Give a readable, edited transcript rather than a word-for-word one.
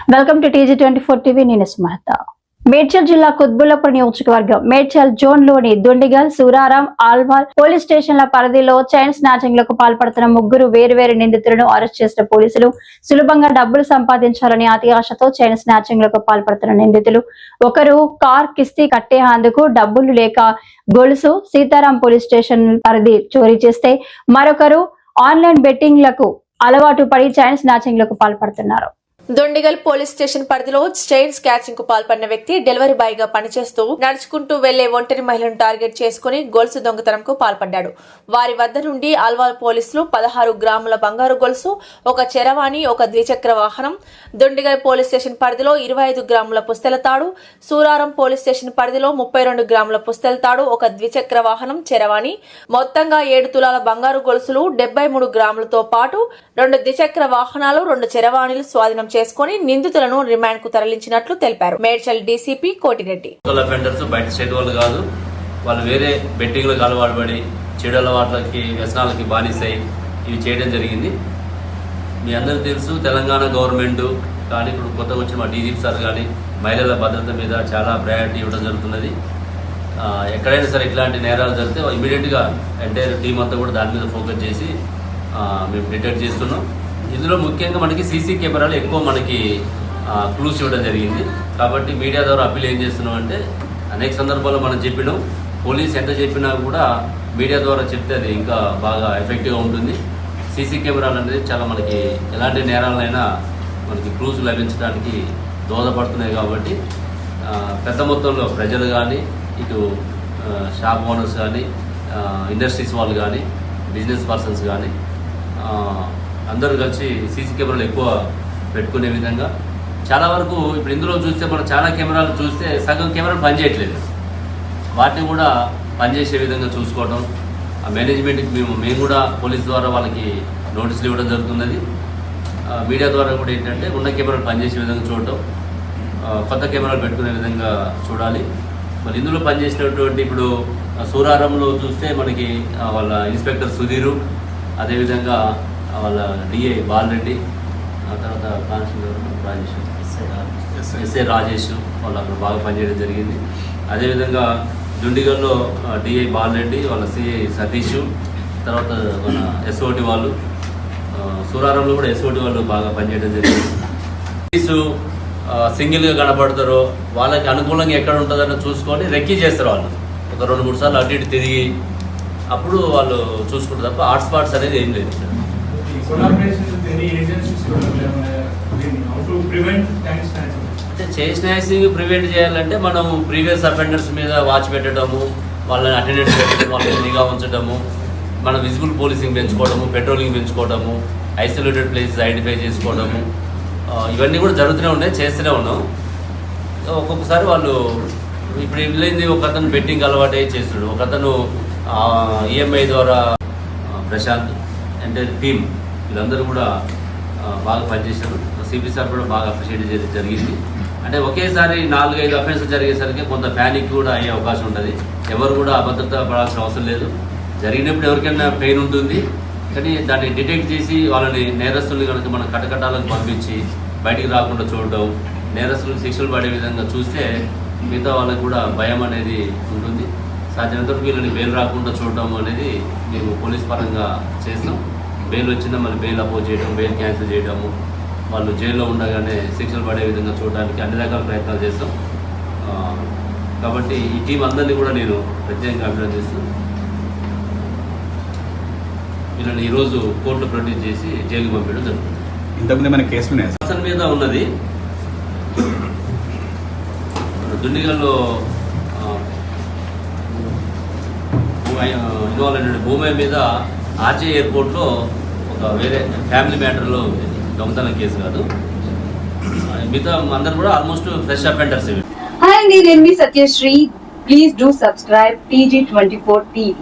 Welcome to TG24 TV. నేను స్మహత. మేడ్చల్ జిల్లా కుత్బుల్లాపూర్ నియోజకవర్గం మేడ్చల్ జోన్ లోని దుండిగల్, సూరారం, ఆల్వాల్ పోలీస్ స్టేషన్ల పరిధిలో చైన్ స్నాచింగ్లకు పాల్పడుతున్న ముగ్గురు వేరువేరు నిందితులను అరెస్ట్ చేసిన పోలీసులు సులభంగా డబ్బులు సంపాదించాలని అతి ఆశతో చైన్ స్నాచింగ్లకు పాల్పడుతున్న నిందితులు ఒకరు కార్ కిస్తీ కట్టేందుకు డబ్బులు లేక గొలుసు సీతారాం పోలీస్ స్టేషన్ పరిధి చోరీ చేస్తే మరొకరు ఆన్లైన్ బెట్టింగ్లకు అలవాటు పడి చైన్ స్నాచింగ్లకు పాల్పడుతున్నారు. దొండిగల్ పోలీస్ స్టేషన్ పరిధిలో చైన్ స్నాచింగ్ కు పాల్పడిన వ్యక్తి డెలివరీ బాయ్ గా పనిచేస్తూ నడుచుకుంటూ వెళ్లే ఒంటరి మహిళను టార్గెట్ చేసుకుని గొలుసు దొంగతనంకు పాల్పడ్డాడు. వారి వద్ద నుండి ఆల్వాల్ పోలీసులు 16 గ్రాముల బంగారు గొలుసు, ఒక చరవాణి, ఒక ద్విచక్ర వాహనం, దొండిగల్ పోలీస్ స్టేషన్ పరిధిలో 25 గ్రాముల పుస్తెల తాడు, సూరారం పోలీస్ స్టేషన్ పరిధిలో 32 గ్రాముల పుస్తెల తాడు, ఒక ద్విచక్ర వాహనం, చరవాణి, మొత్తంగా 7 తులాల బంగారు గొలుసులు, 73 గ్రాములతో పాటు 2 ద్విచక్ర వాహనాలు, 2 చరవాణీలు స్వాధీనం చేసుకుని నిందితులను రిమాండ్ కు తరలించినట్లు తెలిపారు. మేడ్చల్ డీసీపీ కోటిరెడ్డి. బయట స్టేట్ వాళ్ళు కాదు, వాళ్ళు వేరే బెట్టింగ్లకు అలవాటు పడి చెడు అలవాట్లకి వ్యసనాలకి బానిసై ఇవి చేయడం జరిగింది. మీ అందరికీ తెలుసు, తెలంగాణ గవర్నమెంట్ కానీ ఇప్పుడు కొత్తగా వచ్చిన మా డీజీపీ సార్ కానీ మహిళల భద్రత మీద చాలా ప్రయారిటీ ఇవ్వడం జరుగుతున్నది. ఎక్కడైనా సరే ఇట్లాంటి నేరాలు జరిగితే ఇమీడియట్గా ఎంటైర్ టీం అంతా కూడా దాని మీద ఫోకస్ చేసి మేము డిటెక్ట్ చేస్తున్నాం. ఇందులో ముఖ్యంగా మనకి సీసీ కెమెరాలు ఎక్కువ మనకి క్లూస్ ఇవ్వడం జరిగింది. కాబట్టి మీడియా ద్వారా అప్పీల్ ఏం చేస్తున్నాం అంటే, అనేక సందర్భాల్లో మనం చెప్పినాం, పోలీస్ ఎంత చెప్పినా కూడా మీడియా ద్వారా చెప్తే అది ఇంకా బాగా ఎఫెక్టివ్గా ఉంటుంది. సీసీ కెమెరాలు అనేది చాలా మనకి ఎలాంటి నేరాలైనా మనకి క్లూస్ లభించడానికి దోహదపడుతున్నాయి. కాబట్టి పెద్ద మొత్తంలో ప్రజలు కానీ, ఇటు షాప్ ఓనర్స్ కానీ, ఇండస్ట్రీస్ వాళ్ళు కానీ, బిజినెస్ పర్సన్స్ కానీ అందరూ కలిసి సీసీ కెమెరాలు ఎక్కువ పెట్టుకునే విధంగా చాలా వరకు ఇప్పుడు ఇందులో చూస్తే మనం చాలా కెమెరాలు చూస్తే సగం కెమెరాలు పనిచేయట్లేదు. వాటిని కూడా పనిచేసే విధంగా చూసుకోవడం, ఆ మేనేజ్మెంట్కి మేము కూడా పోలీస్ ద్వారా వాళ్ళకి నోటీసులు ఇవ్వడం జరుగుతున్నది. మీడియా ద్వారా కూడా ఏంటంటే ఉన్న కెమెరాలు పనిచేసే విధంగా చూడటం, కొత్త కెమెరాలు పెట్టుకునే విధంగా చూడాలి. మరి ఇందులో పనిచేసినటువంటి ఇప్పుడు సూరారంలో చూస్తే మనకి వాళ్ళ ఇన్స్పెక్టర్ సుధీరు, అదేవిధంగా వాళ్ళ డిఐ బాలరెడ్డి, ఆ తర్వాత కానిస్టేబుల్ రాజేష్, ఎస్ఐ రాజేష్ వాళ్ళు అక్కడ బాగా పనిచేయడం జరిగింది. అదేవిధంగా దుండిగల్లో డిఐ బాలరెడ్డి, వాళ్ళ సిఐ సతీష్, తర్వాత మన ఎస్ఓటి వాళ్ళు, సూరారంలో కూడా ఎస్ఓటి వాళ్ళు బాగా పనిచేయడం జరిగింది. పోలీసు సింగిల్గా కనపడతారో వాళ్ళకి అనుకూలంగా ఎక్కడ ఉంటుందని చూసుకొని రెక్కీ చేస్తారు. వాళ్ళు ఒక 2-3 సార్లు అటు ఇటు తిరిగి అప్పుడు వాళ్ళు చూసుకుంటారు తప్ప హాట్ స్పాట్స్ అనేది ఏం లేదు. అంటే చైన్ స్నాచింగ్ ప్రివెంట్ చేయాలంటే మనం ప్రీవియస్ అఫెండర్స్ మీద వాచ్ పెట్టడము, వాళ్ళని అటెండెన్స్ పెట్టడం, వాళ్ళని నిఘా ఉంచడము, మన విజిబుల్ పోలీసింగ్ పెంచుకోవడము, పెట్రోలింగ్ పెంచుకోవడము, ఐసోలేటెడ్ ప్లేసెస్ ఐడెంటిఫై చేసుకోవడము, ఇవన్నీ కూడా జరుగుతూనే ఉన్నాయి, చేస్తూనే ఉన్నాం. ఒక్కొక్కసారి వాళ్ళు ఇప్పుడు వెళ్ళింది ఒక అతను బెట్టింగ్ అలవాటు చేస్తున్నాడు, ఒక అతను ఈఎంఐ ద్వారా ప్రశాంత్ అంటే టీమ్ వీళ్ళందరూ కూడా బాగా పనిచేశారు. సిపి సార్ కూడా బాగా అప్రిషియేట్ చేయడం జరిగింది. అంటే ఒకేసారి 4-5 అఫెన్స్లు జరిగేసరికి కొంత ప్యానిక్ కూడా అయ్యే అవకాశం ఉంటుంది. ఎవరు కూడా అభద్రత పడాల్సిన అవసరం లేదు. జరిగినప్పుడు ఎవరికైనా పెయిన్ ఉంటుంది, కానీ దాన్ని డిటెక్ట్ చేసి వాళ్ళని నేరస్తుల్ని కనుక మనం కటకటాలకు పంపించి బయటికి రాకుండా చూడడం, నేరస్తులకు శిక్షలు పడే విధంగా చూస్తే మిగతా వాళ్ళకి కూడా భయం అనేది ఉంటుంది. సాధ్యమైనంతవరకు వీళ్ళని బెయిల్ రాకుండా చూడడం అనేది మేము పోలీస్ పరంగా చేస్తాం. బెయిల్ వచ్చినా మళ్ళీ బెయిల్ అపోజ్ చేయడం, బెయిల్ క్యాన్సిల్ చేయడము, వాళ్ళు జైల్లో ఉండగానే శిక్షలు పడే విధంగా చూడడానికి అన్ని రకాల ప్రయత్నాలు చేస్తాం. కాబట్టి ఈ టీం అందరినీ కూడా నేను ప్రత్యేకంగా అభినందిస్తాను. వీళ్ళని ఈరోజు కోర్టులో ప్రొడ్యూస్ చేసి జైలుకి పంపించడం జరుగుతుంది. ఇంతకుముందు మన కేసులు అసలు మీద ఉన్నది దుండిగల్లో ఇన్వాల్వ్ అయిన భూమి మీద ఆర్జే ఎయిర్పోర్ట్లో ఒక వేరే ఫ్యామిలీ మ్యాటర్లో దొంగతనం కేసు కాదు, మిగతా అందరు కూడా ఆల్మోస్ట్ ఫ్రెష్ అఫెండర్స్. హాయ్ అండి, నేను మీ Satyasri. Please do subscribe TG24 TV.